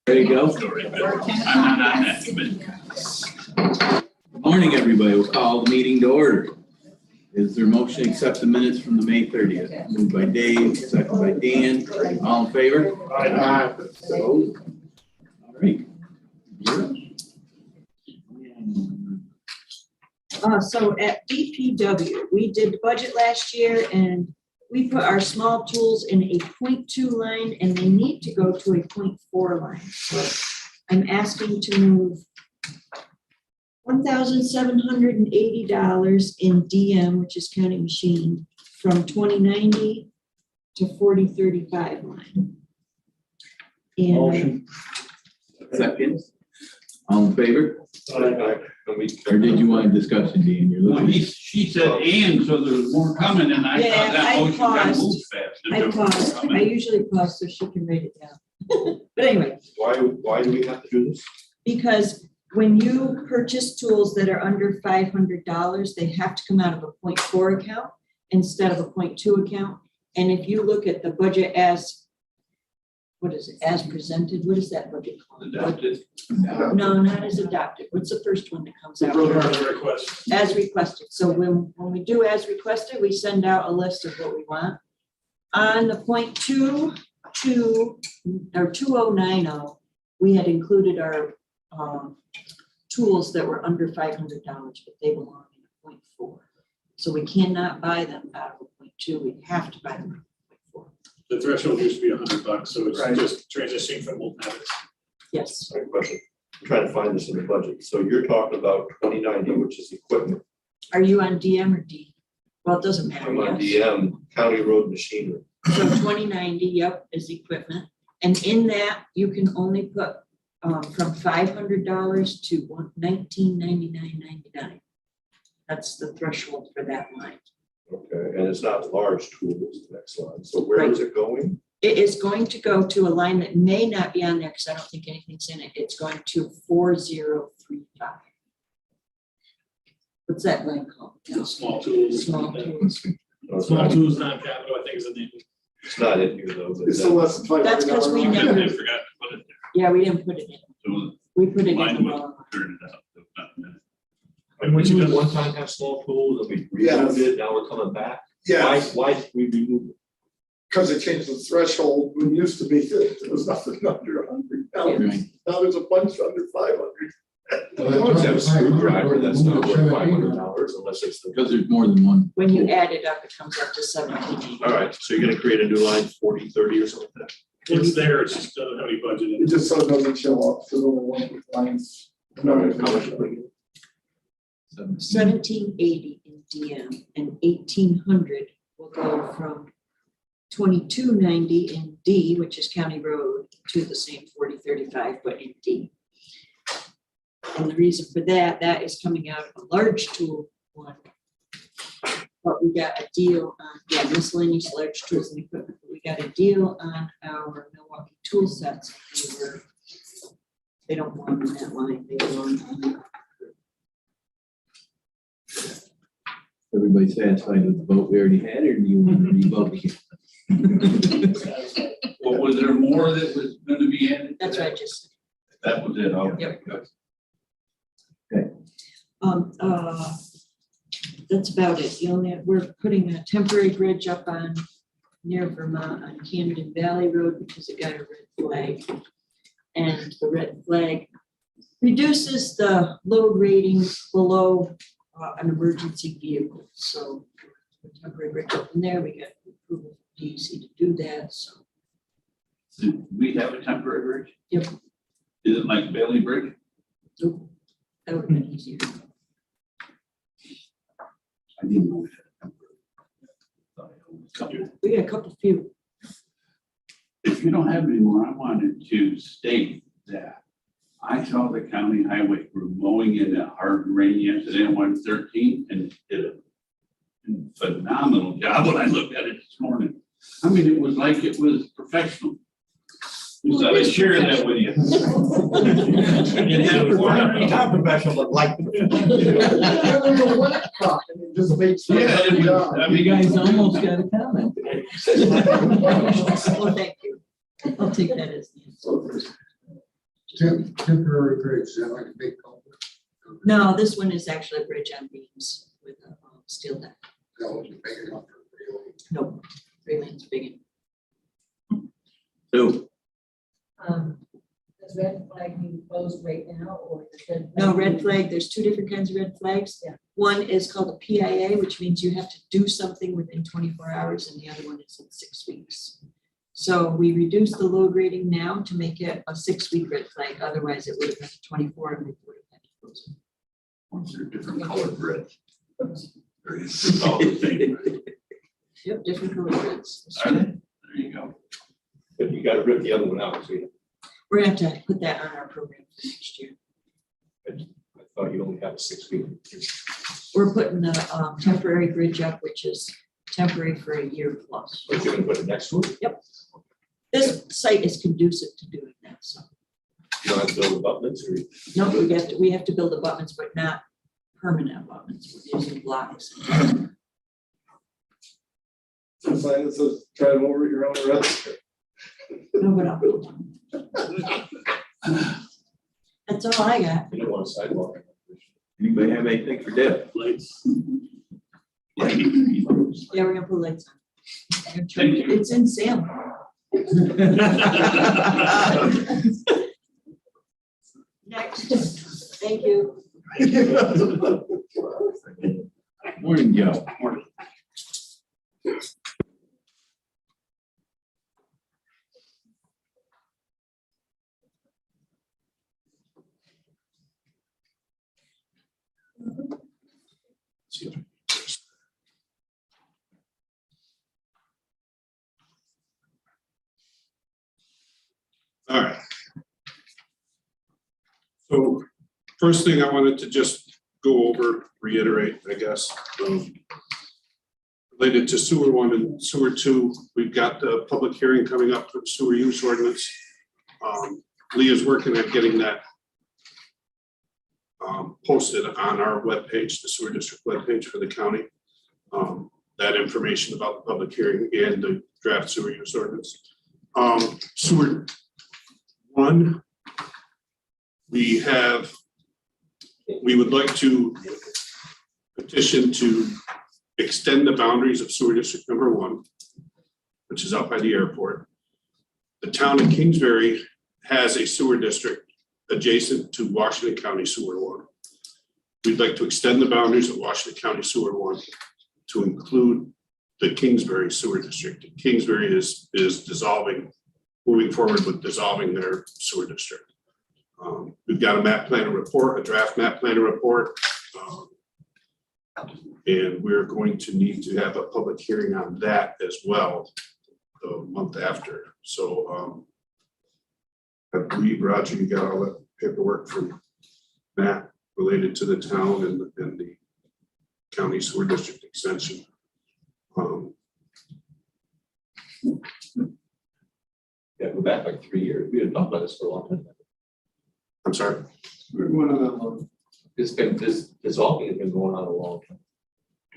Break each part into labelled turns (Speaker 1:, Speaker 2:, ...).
Speaker 1: There you go.
Speaker 2: I'm not on that committee.
Speaker 1: Good morning, everybody. We'll call the meeting to order. Is there a motion to accept the minutes from the May 30th? Moved by Dave, second by Dan. All in favor?
Speaker 3: Aye.
Speaker 1: Opposed? All right.
Speaker 4: So at DPW, we did the budget last year and we put our small tools in a 0.2 line and they need to go to a 0.4 line. So I'm asking to move $1,780 in DM, which is counting machine, from 2090 to 4035 line. And
Speaker 3: Motion.
Speaker 1: Second. All in favor?
Speaker 3: Aye.
Speaker 1: Or did you want a discussion, Dan? You're
Speaker 2: Well,
Speaker 1: looking.
Speaker 2: she said and, so there's more coming, and I
Speaker 4: Yeah,
Speaker 2: thought that
Speaker 4: I
Speaker 2: motion got
Speaker 4: paused.
Speaker 2: moved fast.
Speaker 4: I paused. I usually pause so she can write it down. But anyway,
Speaker 3: Why do we have to do this?
Speaker 4: because when you purchase tools that are under $500, they have to come out of a 0.4 account instead of a 0.2 account. And if you look at the budget as, what is it, as presented, what is that budget called?
Speaker 2: Adopted.
Speaker 4: No, not as adopted. What's the first one that comes out? As requested. So when we do as requested, we send out a list of what we want. On the 0.22 or 2090, we had included our tools that were under $500, but they belong in a 0.4. So we cannot buy them out of a 0.2. We have to buy them out of a 0.4.
Speaker 5: The threshold used to be $100, so it's
Speaker 3: Right.
Speaker 5: just transitioning from old habits.
Speaker 4: Yes,
Speaker 3: Sorry, question. I'm trying to find this in the budget. So you're talking about 2090, which is equipment.
Speaker 4: are you on DM or D? Well, it doesn't matter.
Speaker 3: I'm on
Speaker 4: yes.
Speaker 3: DM, county road machinery.
Speaker 4: So 2090, yep, is equipment. And in that, you can only put from $500 to $1999.99. That's the threshold for that line.
Speaker 3: Okay, and it's not large tools, the next line. So where is it going?
Speaker 4: It is going to go to a line that may not be on there because I don't think anything's in it. It's going to 4035. What's that line called?
Speaker 5: The small tools.
Speaker 4: Small tools.
Speaker 3: No, it's
Speaker 5: Small
Speaker 3: not-
Speaker 5: tools, non-capital, I think is the name.
Speaker 3: It's not in here though. but
Speaker 6: It's still less than $500.
Speaker 4: That's 'cause we
Speaker 5: I
Speaker 4: never-
Speaker 5: forgot to put it
Speaker 4: Yeah, we didn't put it in.
Speaker 2: So
Speaker 4: We put it in
Speaker 2: mine
Speaker 4: the
Speaker 2: would
Speaker 4: wrong.
Speaker 2: turn it out. So not a minute.
Speaker 3: And when you did one time have small tools, and we removed it, now we're coming back.
Speaker 6: Yeah,
Speaker 3: Why did we remove it?
Speaker 6: because they changed the threshold. When it used to be, there was nothing under 100.
Speaker 1: Right.
Speaker 6: Now there's a bunch under 500.
Speaker 3: You always have a screwdriver that's not worth $500 unless it's the.
Speaker 1: Because there's more than one.
Speaker 4: When you add it up, it comes up to 1780.
Speaker 3: All right, so you're gonna create a new line 4030 or something like that?
Speaker 5: It's there, it's just doesn't have any budget in
Speaker 6: It
Speaker 5: it.
Speaker 6: just so it doesn't show up, so the one with lines.
Speaker 3: How much are we-
Speaker 4: 1780 in DM and 1800 will go from 2290 in D, which is county road, to the same 4035, but in D. And the reason for that is coming out of a large tool one. But we got a deal on, miscellaneous large tools and equipment. We got a deal on our Milwaukee tool sets. They don't belong in that line, they belong on.
Speaker 1: Everybody satisfied with the vote we already had, or do you want to re-vote?
Speaker 2: Well, was there more that was gonna be added? to
Speaker 4: That's
Speaker 2: that?
Speaker 4: what I just said.
Speaker 2: That was it, okay.
Speaker 4: Yep.
Speaker 2: good.
Speaker 4: That's about it. We're putting a temporary bridge up on near Vermont on Camden Valley Road because it got a red flag. And the red flag reduces the load rating below an emergency vehicle. So the temporary bridge up in there, we got approval from DEC to do that, so.
Speaker 2: Did we have a temporary bridge?
Speaker 4: Yep.
Speaker 2: Is it like Bailey Bridge?
Speaker 4: That would have been easier.
Speaker 2: I didn't know we had a temporary. Thought I always covered.
Speaker 4: We got a couple few.
Speaker 2: If you don't have any more, I wanted to state that I saw the county highway crew mowing in that hard rain yesterday on 113 and did a phenomenal job when I looked at it this morning. I mean, it was like it was professional. So I share that with you. It had a warning.
Speaker 3: Not professional, but like.
Speaker 6: There's a wet truck, and it just makes.
Speaker 2: Yeah, it was, I
Speaker 1: You
Speaker 2: mean,
Speaker 1: guys almost got a comment.
Speaker 4: Well, thank you. I'll take that as the answer.
Speaker 6: Temporary bridge, is that like a big culvert?
Speaker 4: No, this one is actually a bridge on beams with a steel deck.
Speaker 6: That would be big enough for really.
Speaker 4: Nope, 3 lanes big.
Speaker 1: So,
Speaker 7: Does red flag mean closed right now, or? does red flag
Speaker 4: No, red
Speaker 7: mean-
Speaker 4: flag, there's 2 different kinds of red flags.
Speaker 7: Yeah.
Speaker 4: One is called a PIA, which means you have to do something within 24 hours, and the other one is in 6 weeks. So we reduced the load rating now to make it a 6-week red flag, otherwise it would have been 24 and we would have had to close it.
Speaker 2: Ones are different colored red. It's all the same, right?
Speaker 4: Yep, different color grids.
Speaker 2: Are they? There you go.
Speaker 3: But you gotta rip the other one out, so
Speaker 4: We're gonna have to put that on our program for next year.
Speaker 3: I thought you only had a 6-week.
Speaker 4: We're putting the temporary bridge up, which is temporary for a year plus.
Speaker 3: But you're gonna put it next to it?
Speaker 4: This site is conducive to doing that, so.
Speaker 3: You don't have to build abutments or?
Speaker 4: No, we have to build abutments, but not permanent abutments. We're using blocks.
Speaker 6: Sign that says, try to over your own arrest.
Speaker 4: No, but I'll build them. That's all I got.
Speaker 3: You don't want a sidewalk.
Speaker 1: anybody have anything for Deb?
Speaker 5: Lights.
Speaker 4: Yeah, we're gonna put lights on.
Speaker 2: Thank you.
Speaker 4: It's in Salem. Next, thank you.
Speaker 1: Morning, Joe.
Speaker 8: All right. So first thing I wanted to just go over, reiterate, I guess, related to sewer 1 and sewer 2, we've got the public hearing coming up for the sewer use ordinance. Leah's working at getting that posted on our webpage, the sewer district webpage for the county. That information about the public hearing and the draft sewer use ordinance. Sewer 1, we would like to petition to extend the boundaries of sewer district number 1, which is out by the airport. The town of Kingsbury has a sewer district adjacent to Washington County Sewer 1. We'd like to extend the boundaries of Washington County Sewer 1 to include the Kingsbury Sewer District. Kingsbury is dissolving, moving forward with dissolving their sewer district. We've got a map planner report, a draft map planner report. And we're going to need to have a public hearing on that as well the month after. So I believe, Roger, you got all that paperwork from Matt related to the town and the county sewer district extension.
Speaker 3: Yeah, go back like 3 years. We had talked about this for a long time.
Speaker 8: I'm sorry.
Speaker 6: One of them.
Speaker 3: This dissolving has been going on a long time.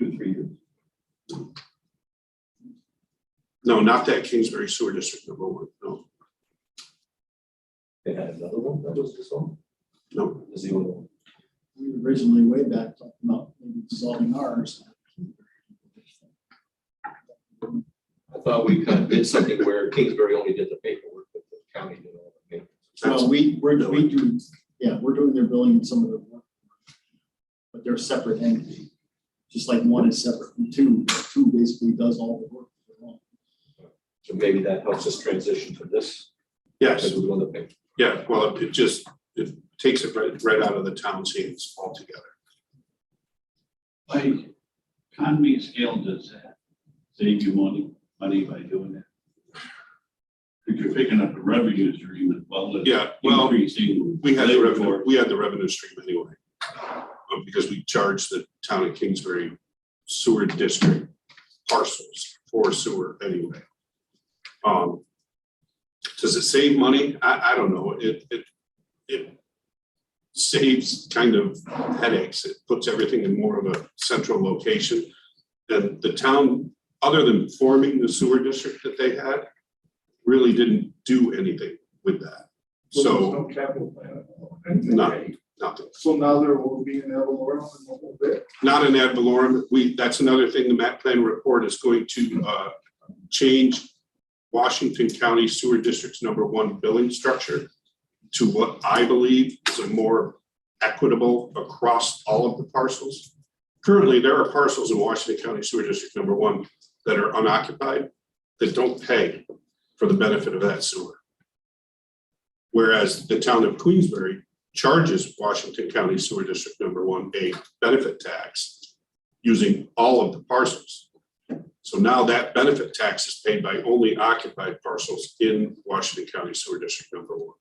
Speaker 3: 2-3 years.
Speaker 8: No, not that Kingsbury Sewer District number 1, no,
Speaker 3: They had another one that was dissolved.
Speaker 8: no.
Speaker 3: Is the only one.
Speaker 9: We originally way back talked about maybe dissolving ours.
Speaker 3: I thought we kind of did something where Kingsbury only did the paperwork, but the county did all the paperwork.
Speaker 9: Well, we do, yeah, we're doing their billing and some of the work. But they're a separate entity, just like 1 is separate from 2. 2 basically does all the work.
Speaker 3: So maybe that helps us transition to this.
Speaker 8: Yes,
Speaker 3: Because we're doing the paper.
Speaker 8: yeah, well, it takes it right out of the town's hands altogether.
Speaker 2: By economy scale, does that save you money by doing that? If you're picking up a revenue stream as well as
Speaker 8: Yeah, well,
Speaker 2: increasing.
Speaker 8: we had the
Speaker 2: labor
Speaker 8: revenue,
Speaker 2: force.
Speaker 8: we had the revenue stream anyway. Because we charged the town of Kingsbury sewer district parcels for sewer anyway. Does it save money? I don't know. It saves kind of headaches. It puts everything in more of a central location. And the town, other than forming the sewer district that they had, really didn't do anything with that. So-
Speaker 6: No capital plan. at all. Anything.
Speaker 8: None. Nothing.
Speaker 6: So now there will be an Evalorem in a little bit.
Speaker 8: Not an ad valorem. That's another thing, the MAP plan report is going to change Washington County Sewer District's #1 billing structure to what I believe is a more equitable across all of the parcels. Currently, there are parcels in Washington County Sewer District #1 that are unoccupied that don't pay for the benefit of that sewer. Whereas the town of Queensbury charges Washington County Sewer District #1 a benefit tax using all of the parcels. So now that benefit tax is paid by only occupied parcels in Washington County Sewer District #1.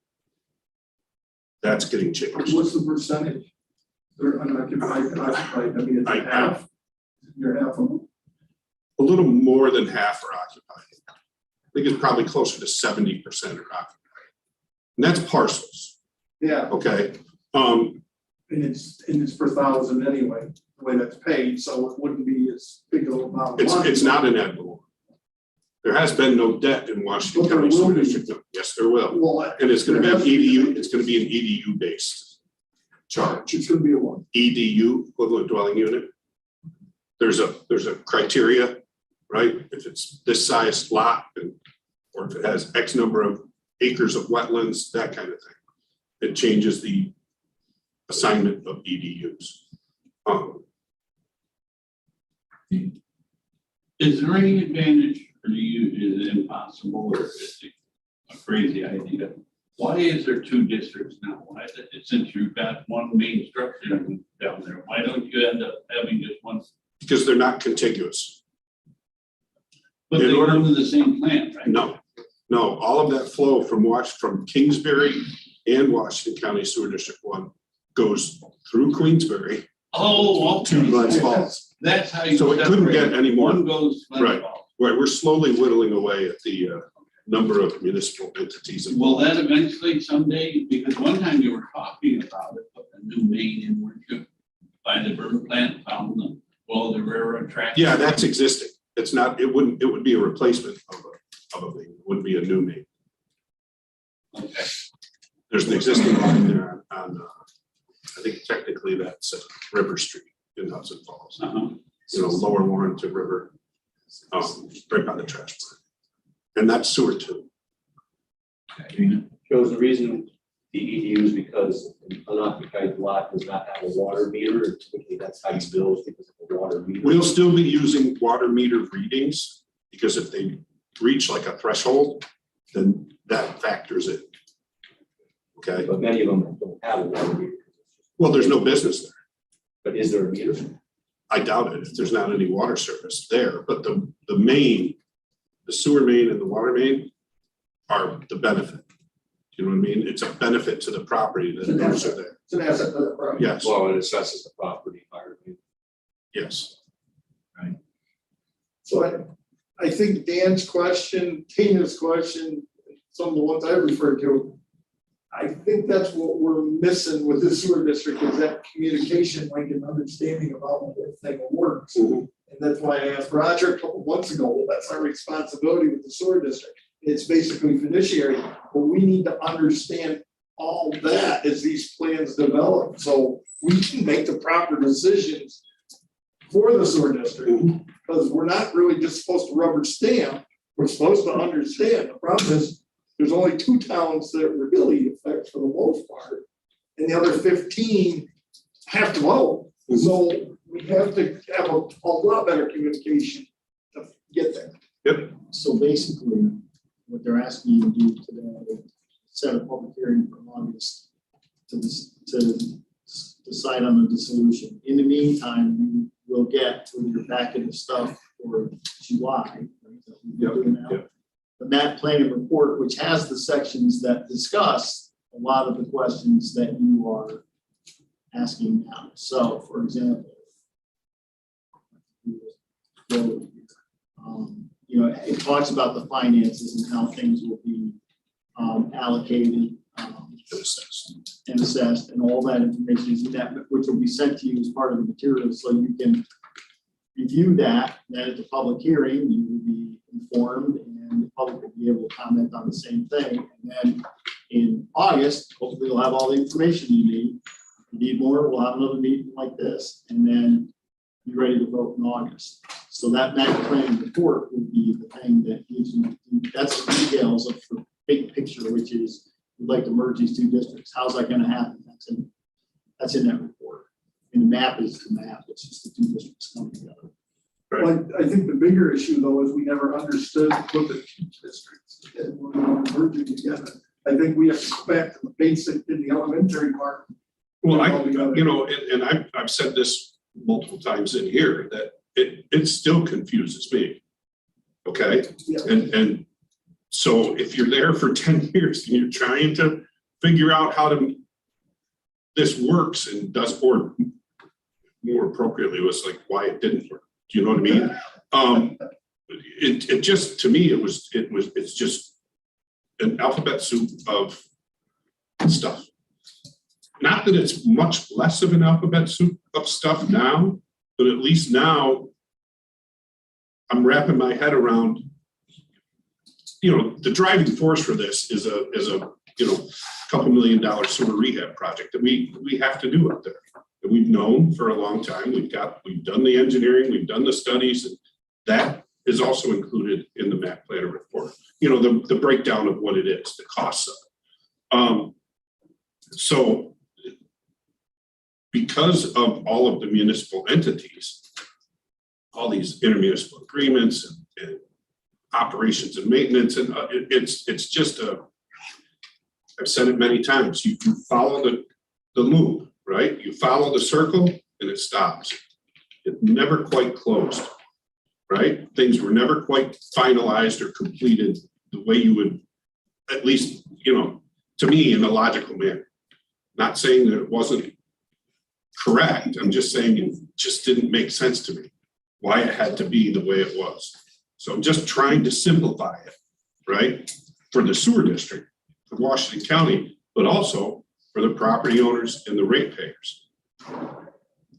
Speaker 8: That's getting changed.
Speaker 6: What's the percentage? They're unoccupied, and occupied, I mean, it's
Speaker 8: I-
Speaker 6: half. You're half of them.
Speaker 8: A little more than half are occupied. I think it's probably closer to 70% are occupied. And that's parcels,
Speaker 6: Yeah,
Speaker 8: okay?
Speaker 6: and it's per thousand anyway, the way that's paid, so it wouldn't be as big of a amount. of money.
Speaker 8: It's not an ad valorem. There has been no debt in Washington
Speaker 6: But there
Speaker 8: County Sewer
Speaker 6: will be.
Speaker 8: District. Yes, there will.
Speaker 6: Well,
Speaker 8: And it's gonna be an
Speaker 6: there has to be.
Speaker 8: EDU, it's gonna be an EDU based charge.
Speaker 6: It's gonna be a one.
Speaker 8: EDU, equivalent dwelling unit. There's a criteria, right? If it's this size lot, or if it has X number of acres of wetlands, that kind of thing. It changes the assignment of EDUs.
Speaker 2: Is there any advantage for you? Is it impossible or is it a crazy idea? Why is there 2 districts now? Why is it, since you've got one main structure down there, why don't you end up having just one?
Speaker 8: Because they're not contiguous.
Speaker 2: But
Speaker 8: In
Speaker 2: they
Speaker 8: order-
Speaker 2: go to the same plant, right?
Speaker 8: No, all of that flow from Kingsbury and Washington County Sewer District 1 goes through Queensbury
Speaker 2: Oh,
Speaker 8: to Glens
Speaker 2: okay.
Speaker 8: Falls.
Speaker 2: That's how you.
Speaker 8: So it couldn't get
Speaker 2: separate.
Speaker 8: any more.
Speaker 2: One goes. Glens
Speaker 8: Right.
Speaker 2: Falls.
Speaker 8: Right, we're slowly whittling away at the number of municipal entities.
Speaker 2: Will
Speaker 8: involved.
Speaker 2: that eventually someday, because one time you were talking about it, put a new main in, weren't you? By the river plant, found the, well, the railroad track.
Speaker 8: Yeah, that's existing. It's not, it would be a replacement of a main, it wouldn't be a new main.
Speaker 2: Okay.
Speaker 8: There's an existing line there on I think technically that's River Street in Hudson Falls.
Speaker 2: Uh-huh.
Speaker 8: Lower Warren to River, right by the trash plant. And that's sewer too.
Speaker 3: Shows the reason the EDU is because an unoccupied lot does not have a water meter, and typically that's how you bill, is because of the water meter.
Speaker 8: We'll still be using water meter readings because if they reach like a threshold, then that factors in. Okay,
Speaker 3: But many of them don't have a water meter.
Speaker 8: well, there's no business there.
Speaker 3: But is there a meter?
Speaker 8: I doubt it if there's not any water service there, but the main, the sewer main and the water main are the benefit. You know what I mean? It's a benefit to the property that those are there.
Speaker 6: It's an asset to the property.
Speaker 8: Yes,
Speaker 3: Well, it assesses the property higher.
Speaker 8: yes.
Speaker 6: So I think Dan's question, Tina's question, some of the ones I referred to, I think that's what we're missing with the sewer district is that communication link and understanding about how the thing works.
Speaker 8: Mhm.
Speaker 6: And that's why I asked Roger a couple of months ago, well, that's our responsibility with the sewer district. It's basically fiduciary, but we need to understand all that as these plans develop, so we can make the proper decisions for the sewer district. Because we're not really just supposed to rubber stamp, we're supposed to understand. The problem is, there's only 2 towns that it really affects for the most part. And the other 15 have to vote. So we have to have a lot better communication to get there.
Speaker 9: So basically, what they're asking you to do today, set a public hearing for August to decide on the dissolution. In the meantime, you will get with your packet of stuff for July. Right, that we've been doing now.
Speaker 8: Yep.
Speaker 9: The MAP planning report, which has the sections that discuss a lot of the questions that you are asking now. So, for example, it talks about the finances and how things will be allocated and assessed, and all that information is in that, which will be sent to you as part of the material, so you can review that. Then at the public hearing, you will be informed, and the public will be able to comment on the same thing. And then in August, hopefully you'll have all the information you need. If you need more, we'll have another meeting like this, and then be ready to vote in August. So that MAC plan report will be the thing that gives you, that's the details of the big picture, which is, we'd like to merge these two districts. How's that gonna happen? That's in that report. And the map is the map, it's just the two districts coming together.
Speaker 6: Well, I think the bigger issue though is we never understood what the two districts did when we were merging together. I think we expect the basic in the elementary part.
Speaker 8: Well, and I've said this multiple times in here, that it still confuses me. Okay?
Speaker 6: Yeah.
Speaker 8: And so if you're there for 10 years and you're trying to figure out how this works and does, or more appropriately was like why it didn't work. Do you know what I mean? It just, to me, it's just an alphabet soup of stuff. Not that it's much less of an alphabet soup of stuff now, but at least now I'm wrapping my head around, the driving force for this is a $2 million sewer rehab project that we have to do up there. That we've known for a long time. We've done the engineering, we've done the studies, and that is also included in the MAC planner report. The breakdown of what it is, the costs of it. So because of all of the municipal entities, all these intermunicipal agreements and operations and maintenance, and it's just I've said it many times, you follow the loop, right? You follow the circle and it stops. It never quite closed, right? Things were never quite finalized or completed the way you would, at least, to me, in a logical manner. Not saying that it wasn't correct. I'm just saying it just didn't make sense to me why it had to be the way it was. So I'm just trying to simplify it, right? For the sewer district, for Washington County, but also for the property owners and the ratepayers.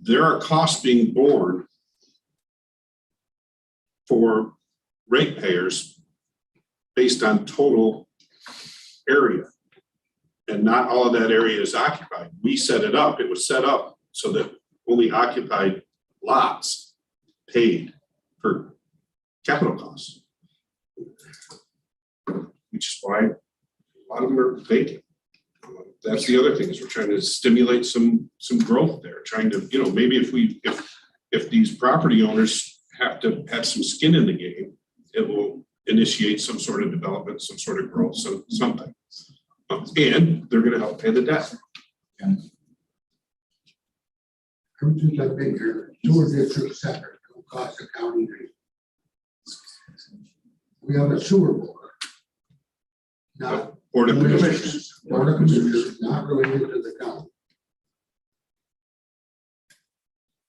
Speaker 8: There are costs being borne for ratepayers based on total area. And not all of that area is occupied. We set it up, it was set up so that only occupied lots paid for capital costs. Which is why a lot of them are vacant. That's the other thing, is we're trying to stimulate some growth there, trying to, maybe if these property owners have to have some skin in the game, it will initiate some sort of development, some sort of growth, something. And they're gonna help pay the debt.
Speaker 10: Ever since I've been here, sewer district separate, don't cost the county anything. We have a sewer board. Not
Speaker 8: Board of Commissioners.
Speaker 10: Board of Commissioners, not related to the county.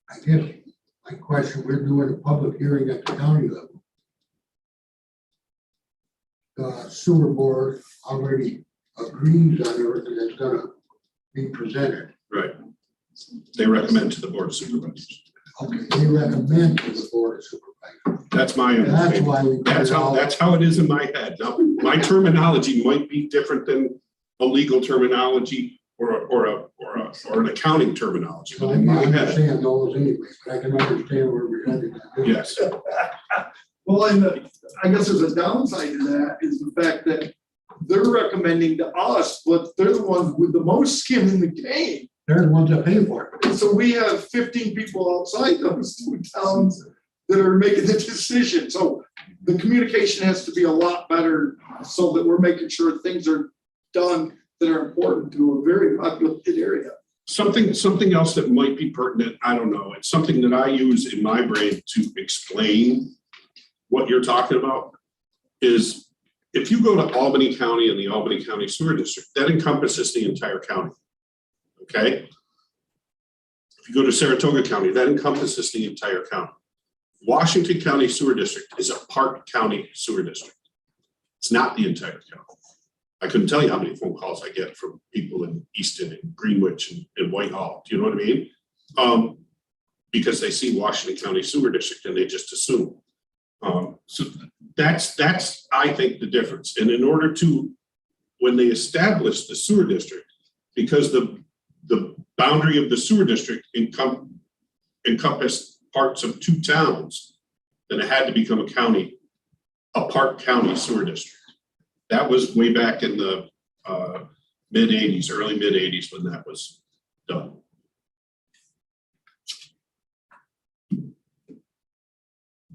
Speaker 10: I guess my question, we're doing a public hearing at the county level. The sewer board already agrees on everything that's gonna be presented.
Speaker 8: Right. They recommend to the Board of Supervisors.
Speaker 10: Okay, they recommend to the board of supervisors.
Speaker 8: That's my
Speaker 10: That's
Speaker 8: understanding.
Speaker 10: why we.
Speaker 8: That's how it is in my head. Now, my terminology might be different than a legal terminology or an accounting terminology, but
Speaker 10: I
Speaker 8: in my
Speaker 10: can
Speaker 8: head,
Speaker 10: understand those anyway, but I can understand where we're headed.
Speaker 8: yes.
Speaker 6: Well, and I guess there's a downside to that is the fact that they're recommending to us, but they're the ones with the most skin in the game.
Speaker 10: They're the ones that pay for it.
Speaker 6: And so we have 15 people outside those two towns that are making the decision. So the communication has to be a lot better so that we're making sure things are done that are important to a very populated area.
Speaker 8: Something else that might be pertinent, I don't know. It's something that I use in my brain to explain what you're talking about is if you go to Albany County and the Albany County Sewer District, that encompasses the entire county. Okay? If you go to Saratoga County, that encompasses the entire county. Washington County Sewer District is a Park County Sewer District. It's not the entire county. I couldn't tell you how many phone calls I get from people in Easton and Greenwich and Whitehall. Do you know what I mean? Because they see Washington County Sewer District and they just assume. So that's, I think, the difference. And in order to, when they established the sewer district, because the boundary of the sewer district encompassed parts of 2 towns, then it had to become a county, a Park County sewer district. That was way back in the mid-80s, early mid-80s when that was done.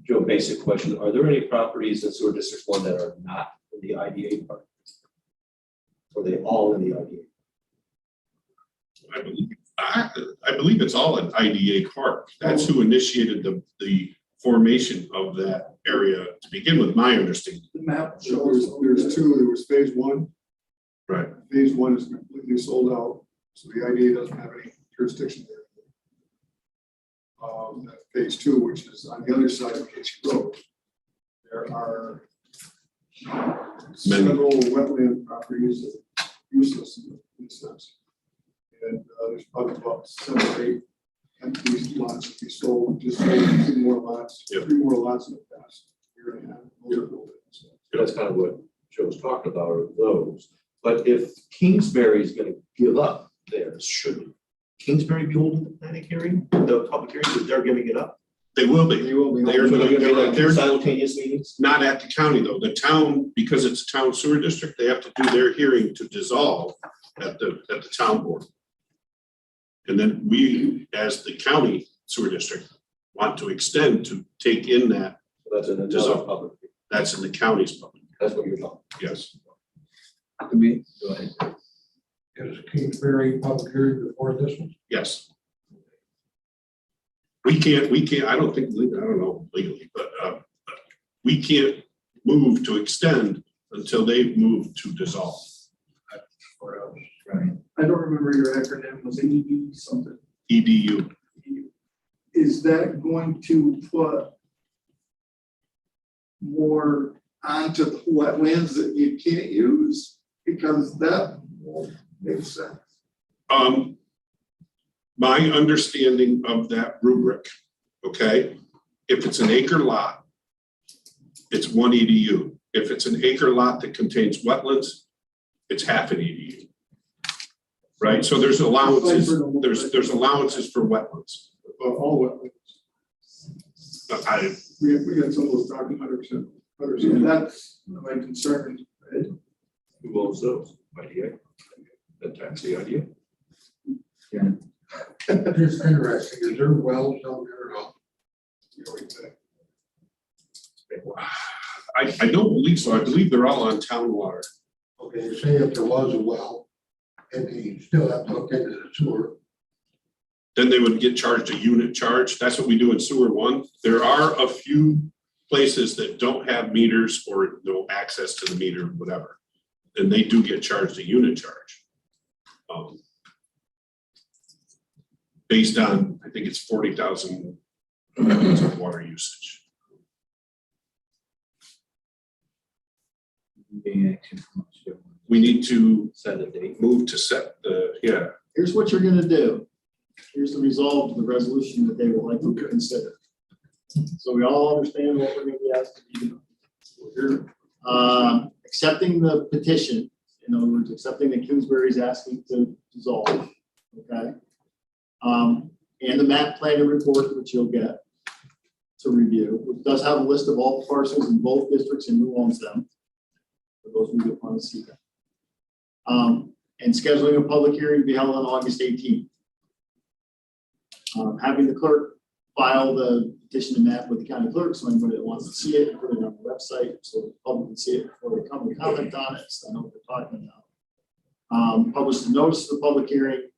Speaker 3: Joe, basic question, are there any properties in sewer district 1 that are not in the IDA part? Or are they all in the IDA?
Speaker 8: I believe it's all an IDA park. That's who initiated the formation of that area to begin with, my understanding.
Speaker 6: The map shows there's 2, there was phase 1.
Speaker 8: Right.
Speaker 6: Phase 1 is completely sold out, so the IDA doesn't have any jurisdiction there. Phase 2, which is on the other side of Casey Road, there are several wetland properties that are useless in a sense. And there's probably about 7 or 8 empty lots to be sold, just sold 2 more lots,
Speaker 8: Yep.
Speaker 6: 3 more lots in the past year and a half. Those are buildings.
Speaker 3: That's kind of what Joe's talking about, are those. But if Kingsbury is gonna give up theirs, should Kingsbury be holding the planning hearing, the public hearing, because they're giving it up?
Speaker 8: They will be.
Speaker 9: They will be.
Speaker 8: They're
Speaker 3: So they're gonna be like
Speaker 8: they're
Speaker 3: simultaneous meetings?
Speaker 8: not at the county though. The town, because it's a town sewer district, they have to do their hearing to dissolve at the town board. And then we, as the county sewer district, want to extend to take in that,
Speaker 3: So that's an another
Speaker 8: Dissolve.
Speaker 3: public, hearing.
Speaker 8: that's in the county's public,
Speaker 3: That's what you're talking.
Speaker 8: yes.
Speaker 1: To me,
Speaker 3: Go ahead.
Speaker 10: Is Kingsbury public hearing before this one?
Speaker 8: Yes. We can't, I don't think, I don't know legally, but we can't move to extend until they've moved to dissolve.
Speaker 1: right,
Speaker 6: I don't remember your acronym, was it ED something?
Speaker 8: EDU.
Speaker 6: Is that going to put more onto the wetlands that you can't use? Because that won't make sense.
Speaker 8: My understanding of that rubric, okay, if it's an acre lot, it's 1 EDU. If it's an acre lot that contains wetlands, it's half an EDU. Right, so there's allowances, there's allowances for wetlands.
Speaker 6: All wetlands. We got some of those talking 100%. That's my concern.
Speaker 3: Who owns those? IDA? The taxi idea?
Speaker 10: Just interesting, is there wells down there at all?
Speaker 8: I don't believe so. I believe they're all on town water.
Speaker 10: Okay, say if there was a well, and you still have to hook into the sewer,
Speaker 8: Then they would get charged a unit charge. That's what we do in sewer 1. There are a few places that don't have meters or no access to the meter, whatever. And they do get charged a unit charge. Based on, I think it's 40,000 gallons of water usage.
Speaker 1: the action from us.
Speaker 8: We need to
Speaker 3: Set a date.
Speaker 8: move to set the, yeah,
Speaker 9: Here's what you're gonna do. Here's the result of the resolution that they would like to consider. So we all understand what we're gonna be asked to do. We're accepting the petition, in other words, accepting that Kingsbury is asking to dissolve, okay? And the map planning report, which you'll get to review, which does have a list of all parcels in both districts and who owns them. For those who would want to see that. And scheduling a public hearing to be held on August 18th. Having the clerk file the petition and map with the county clerk, so anybody that wants to see it, put it on the website, so the public can see it before they come and comment on it, so I know what they're talking about. Publish the notice of the public hearing,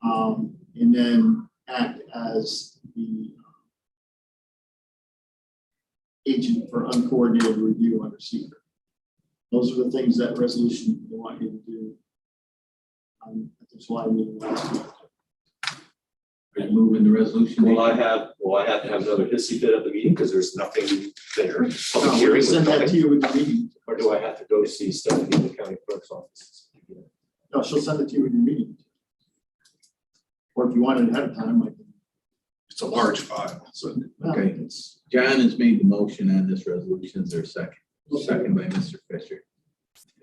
Speaker 9: and then act as the agent for uncoordinated review under secret. Those are the things that resolution they want you to do. At the July meeting last week.
Speaker 1: Are you moving the resolution?
Speaker 3: Will I have to have another hissy fit at the meeting because there's nothing there? Public
Speaker 9: No, we'll
Speaker 3: hearing was
Speaker 9: send that to
Speaker 3: nothing?
Speaker 9: you with the meeting.
Speaker 3: Or do I have to go see Stephanie in the county clerk's office?
Speaker 9: No, she'll send it to you with your meeting. Or if you want it ahead of time, I can.
Speaker 8: it's a large file, so.
Speaker 1: Okay. John has made the motion on this resolution. Is there a second? Second by Mr. Fisher.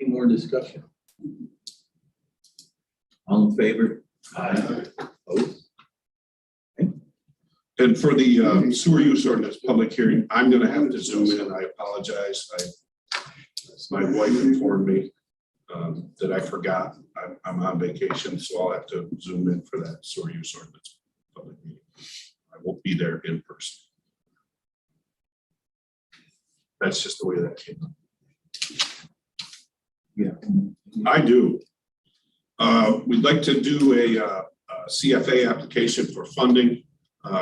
Speaker 1: Any more discussion? All in favor? Aye. Opposed?
Speaker 8: And for the sewer use ordinance public hearing, I'm gonna have to zoom in. I apologize. My wife informed me that I forgot. I'm on vacation, so I'll have to zoom in for that sewer use ordinance public meeting. I won't be there in person. That's just the way that came up.
Speaker 1: Yeah.
Speaker 8: I do. We'd like to do a CFA application for funding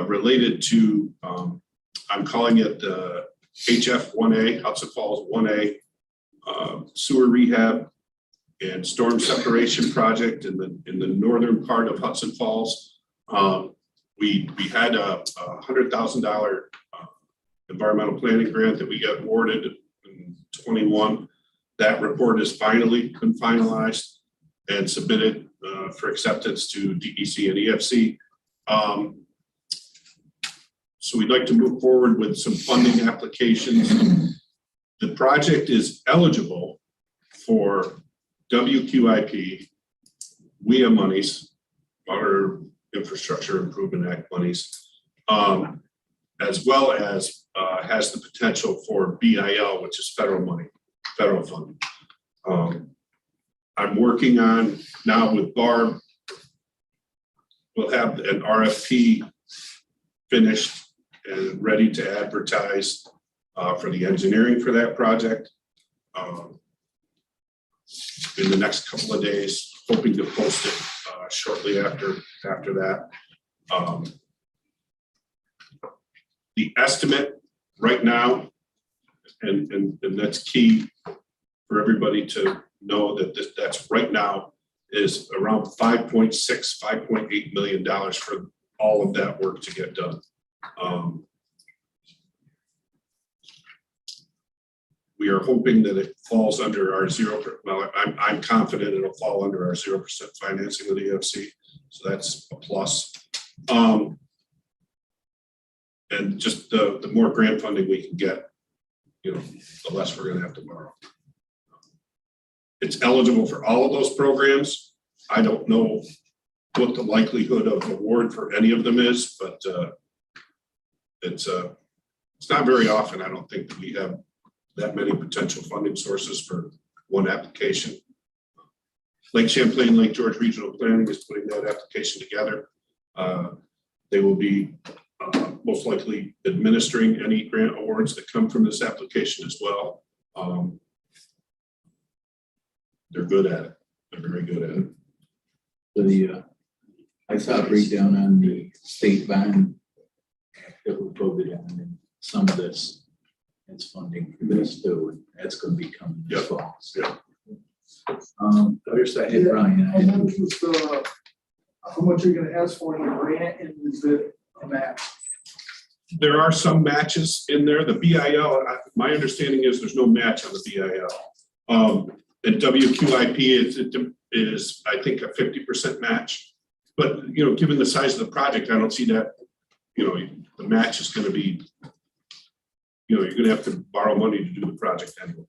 Speaker 8: related to, I'm calling it the HF 1A, Hudson Falls 1A sewer rehab and storm separation project in the northern part of Hudson Falls. We had a $100,000 environmental planning grant that we got awarded in 21. That report is finally been finalized and submitted for acceptance to DEC and EFC. So we'd like to move forward with some funding applications. The project is eligible for WQIP, WIA monies, Water Infrastructure Improvement Act monies, as well as has the potential for BIL, which is federal money, federal funding. I'm working on now with Barb. We'll have an RFP finished and ready to advertise for the engineering for that project in the next couple of days, hoping to post it shortly after that. The estimate right now, and that's key for everybody to know that that's right now is around $5.6, $5.8 million for all of that work to get done. We are hoping that it falls under our well, I'm confident it'll fall under our 0% financing with the EFC, so that's a plus. And just the more grant funding we can get, you know, the less we're gonna have to borrow. It's eligible for all of those programs. I don't know what the likelihood of award for any of them is, but it's not very often, I don't think, that we have that many potential funding sources for one application. Lake Champlain, Lake George Regional Planning is putting that application together. They will be most likely administering any grant awards that come from this application as well. They're good at it. They're very good at it.
Speaker 1: I saw a breakdown on the state bond that we voted on, and some of this is funding for this too, and that's gonna be coming this fall.
Speaker 8: Yeah.
Speaker 1: Other side, hey, Brian.
Speaker 6: How much was how much are you gonna ask for in the grant, and is it a match?
Speaker 8: There are some matches in there. The BIL, my understanding is there's no match on the BIL. And WQIP is I think a 50% match. But you know, given the size of the project, I don't see that, you know, the match is gonna be, you know, you're gonna have to borrow money to do the project anyway.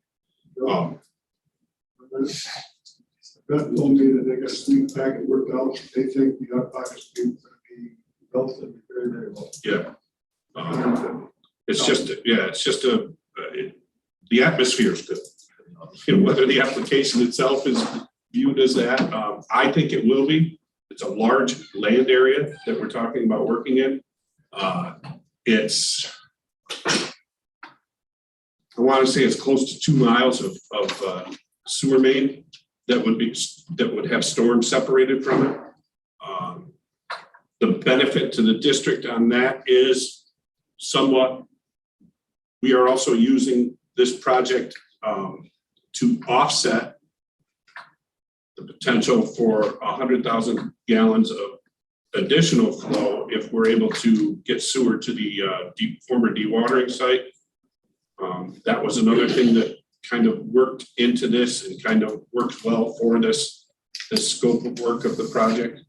Speaker 6: Brett told me that they got a sweet packet worked out. They think the out-of-pocket street is gonna be relatively very, very low.
Speaker 8: Yeah. It's just, the atmosphere is good. You know, whether the application itself is viewed as that, I think it will be. It's a large land area that we're talking about working in. It's, I want to say it's close to 2 miles of sewer main that would have storms separated from it. The benefit to the district on that is somewhat, we are also using this project to offset the potential for 100,000 gallons of additional flow if we're able to get sewer to the former dewatering site. That was another thing that kind of worked into this and kind of worked well for this scope of work of the project.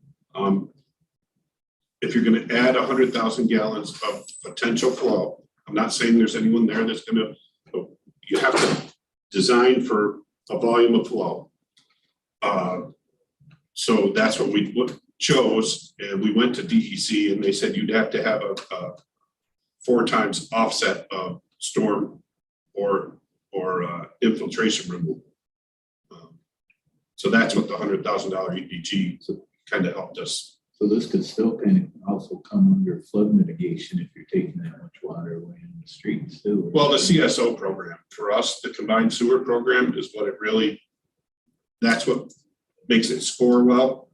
Speaker 8: if you're gonna add 100,000 gallons of potential flow, I'm not saying there's anyone there that's gonna, but you have to design for a volume of flow. So that's what we chose, and we went to DEC and they said you'd have to have a 4 times offset of storm or infiltration removal. So that's what the $100,000 EPG kind of helped us.
Speaker 1: So this could still kind of also come under flood mitigation if you're taking that much water away in the streets too.
Speaker 8: Well, the CSO program, for us, the combined sewer program is what it really, that's what makes it score well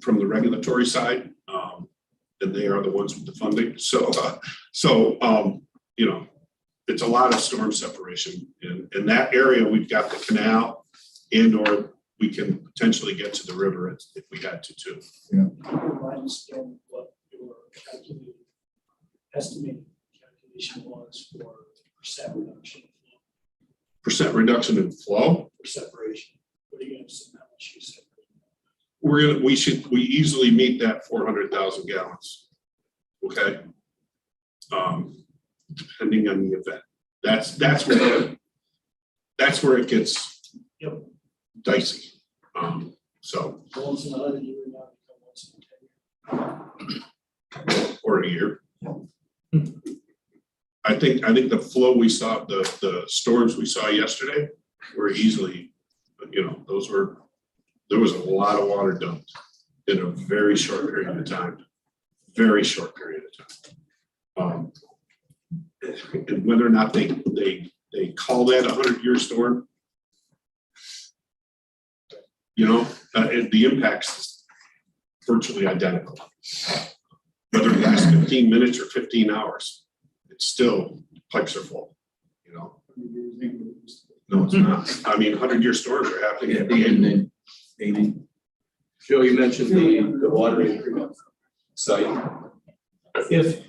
Speaker 8: from the regulatory side. And they are the ones with the funding. So, you know, it's a lot of storm separation. In that area, we've got the canal and/or we can potentially get to the river if we had to too.
Speaker 5: Remind us again what your estimated calculation was for percent reduction
Speaker 8: Percent reduction in flow.
Speaker 5: for separation. What are you gonna say, how much you separate?
Speaker 8: We easily meet that 400,000 gallons. Okay. Depending on the event. That's where it gets
Speaker 5: Yep.
Speaker 8: dicey. So,
Speaker 5: Once in a 100 year, now become once in a 10 year.
Speaker 8: or a year. I think the flow we saw, the storms we saw yesterday were easily, you know, there was a lot of water dumped in a very short period of time. Very short period of time. And whether or not they call that a 100-year storm, you know, the impact's virtually identical. Whether it lasts 15 minutes or 15 hours, it's still, pipes are full, you know? No, it's not. I mean, 100-year storms are happening every
Speaker 1: And
Speaker 8: day.
Speaker 1: then, Amy,
Speaker 3: Joe, you mentioned the watering site. If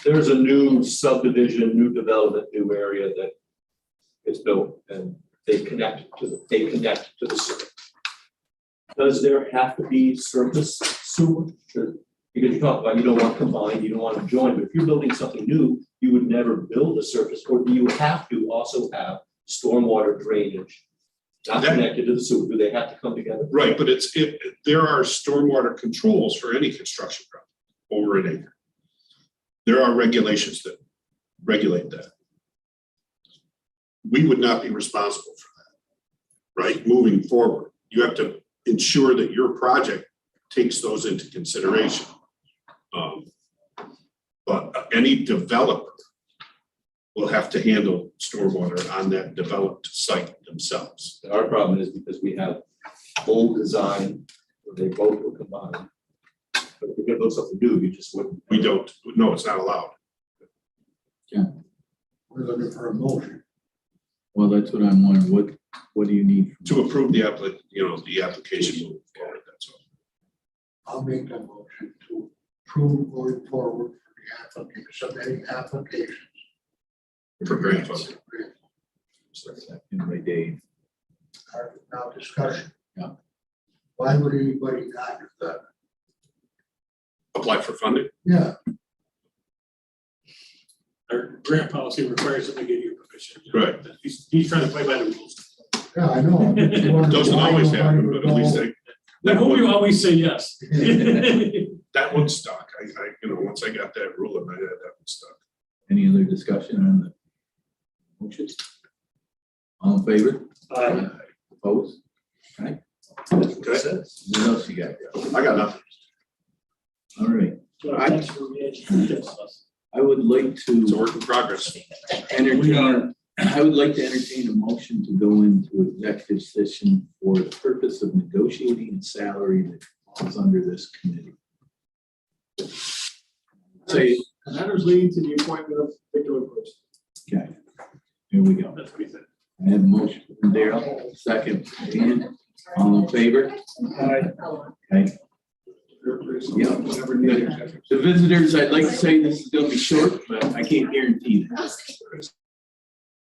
Speaker 3: there's a new subdivision, new development, new area that is built and they connect to the sewer. Does there have to be surface sewer? Sure. Because you talk about you don't want combined, you don't want to join, but if you're building something new, you would never build a surface, or do you have to also have stormwater drainage? Not
Speaker 8: That-
Speaker 3: connected to the sewer, do they have to come together?
Speaker 8: Right, but there are stormwater controls for any construction project over an acre. There are regulations that regulate that. We would not be responsible for that, right? Moving forward, you have to ensure that your project takes those into consideration. But any developer will have to handle stormwater on that developed site themselves.
Speaker 3: Our problem is because we have old design where they both were combined. But if you're gonna build something new, you just wouldn't.
Speaker 8: We don't, no, it's not allowed.
Speaker 10: We're looking for a motion.
Speaker 1: well, that's what I'm wondering, what do you need? from-
Speaker 8: To approve the the application moving forward, that's all.
Speaker 10: I'll make that motion to approve going forward for the applicant, submitting applications.
Speaker 8: For grant funding.
Speaker 1: Second by Dave.
Speaker 10: Now discussion.
Speaker 1: Yeah.
Speaker 10: Why would anybody not do that?
Speaker 8: Apply for funding?
Speaker 10: Yeah,
Speaker 5: Our grant policy requires them to get your permission.
Speaker 8: Right.
Speaker 5: He's trying to play by the rules.
Speaker 10: yeah, I know. I'm just wondering
Speaker 8: Doesn't
Speaker 10: why
Speaker 8: always
Speaker 10: nobody
Speaker 8: happen,
Speaker 10: would
Speaker 8: but at least
Speaker 10: go-
Speaker 8: they,
Speaker 5: I hope you always say yes.
Speaker 8: that one stuck. Once I got that ruling, I had that one stuck.
Speaker 1: Any other discussion on the motion? All in favor? Opposed?
Speaker 8: Okay,
Speaker 1: What else you got?
Speaker 8: I got nothing.
Speaker 1: All right,
Speaker 5: Thanks for re-educating us.
Speaker 1: I would like
Speaker 8: It's a
Speaker 1: to
Speaker 8: work in progress.
Speaker 1: entertain a motion to go into executive session for the purpose of negotiating a salary that falls under this committee. Say,
Speaker 5: Matters leading to the appointment of Victor Bruce.
Speaker 1: okay, here we go.
Speaker 5: That's what he said.
Speaker 1: I have a motion from Daryl, second, Dan, all in favor? Okay. Yeah. The visitors, I'd like to say this is gonna be short, but I can't guarantee that.